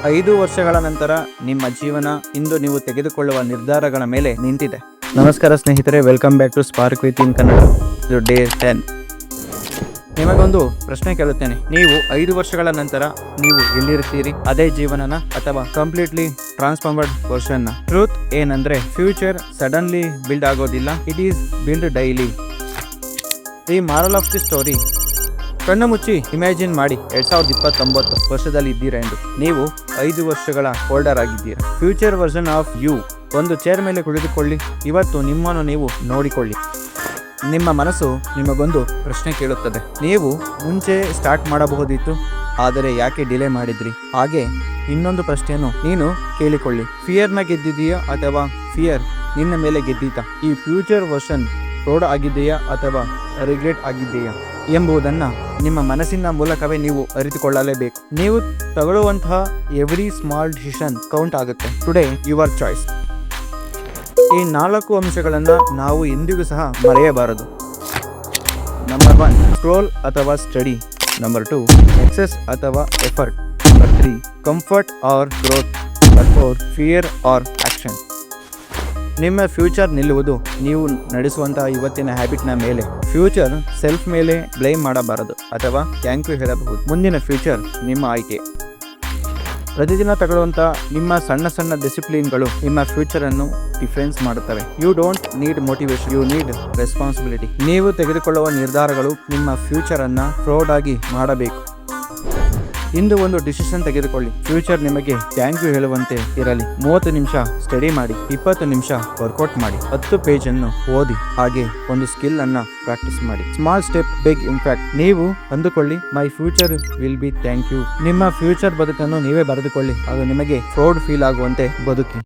5 ವರ್ಷಗಳ ನಂತರ ನಿಮ್ಮ ಜೀವನ ಇಂದು ನೀವು ತೆಗೆದುಕೊಳ್ಳುವ ನಿರ್ಧಾರಗಳ ಮೇಲೆ ನಿಂತಿದೆ. ನಮಸ್ಕಾರ ಸ್ನೇಹಿತರೆ, welcome back to spark with in Kannada. ಇದು ಡೇ 10. ನಿಮಗೊಂದು ಪ್ರಶ್ನೆ ಕೇಳುತ್ತೇನೆ. ನೀವು 5 ವರ್ಷಗಳ ನಂತರ ನೀವು ಎಲ್ಲಿರ್ತೀರಿ? ಅದೇ ಜೀವನನ ಅಥವಾ ಕಂಪ್ಲೀಟ್ಲಿ ಟ್ರಾನ್ಸ್ಫಾರ್ಮರ್ಡ್ ವರ್ಷನ್? ಟ್ರೂತ್ ಏನಂದ್ರೆ, ಫ್ಯೂಚರ್ ಸಡನ್ಲಿ ಬಿಲ್ಡ್ ಆಗೋದಿಲ್ಲ, it is build daily. The moral of the story: ಕಣ್ಣು ಮುಚ್ಚಿ ಇಮ್ಯಾಜಿನ್ ಮಾಡಿ 2029 ವರ್ಷದಲ್ಲಿ ಇದ್ದೀರಾ ಎಂದು. ನೀವು 5 ವರ್ಷಗಳ ಹೋಲ್ಡರ್ ಆಗಿದ್ದೀರಾ. Future version of you. ಒಂದು ಚೇರ್ ಮೇಲೆ ಕುಳಿತುಕೊಳ್ಳಿ. ಇವತ್ತು ನಿಮ್ಮನ್ನು ನೀವು ನೋಡಿಕೊಳ್ಳಿ. ನಿಮ್ಮ ಮನಸ್ಸು ನಿಮಗೊಂದು ಪ್ರಶ್ನೆ ಕೇಳುತ್ತದೆ. ನೀವು ಮುಂಚೆ ಸ್ಟಾರ್ಟ್ ಮಾಡಬಹುದಿತ್ತು, ಆದರೆ ಯಾಕೆ ಡಿಲೇ ಮಾಡಿದ್ರಿ? ಹಾಗೆ ಇನ್ನೊಂದು ಪ್ರಶ್ನೆಯನ್ನು ನೀನು ಕೇಳಿಕೊಳ್ಳಿ. ಫಿಯರ್ನ ಗೆದ್ದಿದೆಯಾ ಅಥವಾ ಫಿಯರ್ ನಿನ್ನ ಮೇಲೆ ಗೆದ್ದೀತಾ? ಈ ಫ್ಯೂಚರ್ ವರ್ಷನ್ ಪ್ರೌಡ್ ಆಗಿದೆಯಾ ಅಥವಾ ರಿಗ್ರೆಟ್ ಆಗಿದೆಯಾ ಎಂಬುದನ್ನು ನಿಮ್ಮ ಮನಸ್ಸಿನ ಮೂಲಕವೇ ನೀವು ಅರಿತುಕೊಳ್ಳಲೇಬೇಕು. ನೀವು ತಗೊಳ್ಳುವಂತಹ ಎವ್ರಿ ಸ್ಮಾಲ್ ಡಿಸಿಷನ್ ಕೌಂಟ್ ಆಗುತ್ತೆ. Today your choice. ಈ 4 ಅಂಶಗಳನ್ನು ನಾವು ಎಂದಿಗೂ ಸಹ ಮರೆಯಬಾರದು. ನಂಬರ್ 1, ಸ್ಕ್ರೋಲ್ ಅಥವಾ ಸ್ಟಡಿ. ನಂಬರ್ 2, ಎಕ್ಸೆಸ್ ಅಥವಾ effort. Number 3, comfort or growth. Number 4, fear or action. ನಿಮ್ಮ ಫ್ಯೂಚರ್ ನಿಲ್ಲುವುದು ನೀವು ನಡೆಸುವಂತಹ ಇವತ್ತಿನ ಹ್ಯಾಬಿಟ್ನ ಮೇಲೆ. ಫ್ಯೂಚರ್ ಸೆಲ್ಫ್ ಮೇಲೆ ಬ್ಲೇಮ್ ಮಾಡಬಾರದು ಅಥವಾ ಥ್ಯಾಂಕ್ ಯು ಹೇಳಬಹುದು. ಮುಂದಿನ ಫ್ಯೂಚರ್ ನಿಮ್ಮ ಆಯ್ಕೆ. ಪ್ರತಿದಿನ ತಗೊಳ್ಳುವಂಥ ನಿಮ್ಮ ಸಣ್ಣ ಸಣ್ಣ ಡಿಸಿಪ್ಲಿನ್ಗಳು ನಿಮ್ಮ ಫ್ಯೂಚರನ್ನು ಡಿಫರೆನ್ಸ್ ಮಾಡುತ್ತವೆ. You don't need motivation, you need responsibility. ನೀವು ತೆಗೆದುಕೊಳ್ಳುವ ನಿರ್ಧಾರಗಳು ನಿಮ್ಮ ಫ್ಯೂಚರನ್ನು ಪ್ರೌಡ್ ಆಗಿ ಮಾಡಬೇಕು. ಇಂದು ಒಂದು ಡಿಸಿಷನ್ ತೆಗೆದುಕೊಳ್ಳಿ. ಫ್ಯೂಚರ್ ನಿಮಗೆ ಥ್ಯಾಂಕ್ ಯು ಹೇಳುವಂತೆ ಇರಲಿ. 30 ನಿಮಿಷ ಸ್ಟಡಿ ಮಾಡಿ, 20 ನಿಮಿಷ ವರ್ಕೌಟ್ ಮಾಡಿ, 10 ಪೇಜನ್ನು ಓದಿ, ಹಾಗೆ ಒಂದು ಸ್ಕಿಲ್ ಅನ್ನ ಪ್ರಾಕ್ಟೀಸ್ ಮಾಡಿ. Small step, big impact. ನೀವು ಅಂದುಕೊಳ್ಳಿ, my future will be thank you. ನಿಮ್ಮ ಫ್ಯೂಚರ್ ಬದುಕನ್ನು ನೀವೇ ಬರೆದುಕೊಳ್ಳಿ. ಅದು ನಿಮಗೆ ಪ್ರೌಡ್ ಫೀಲ್ ಆಗುವಂತೆ ಬದುಕಿ.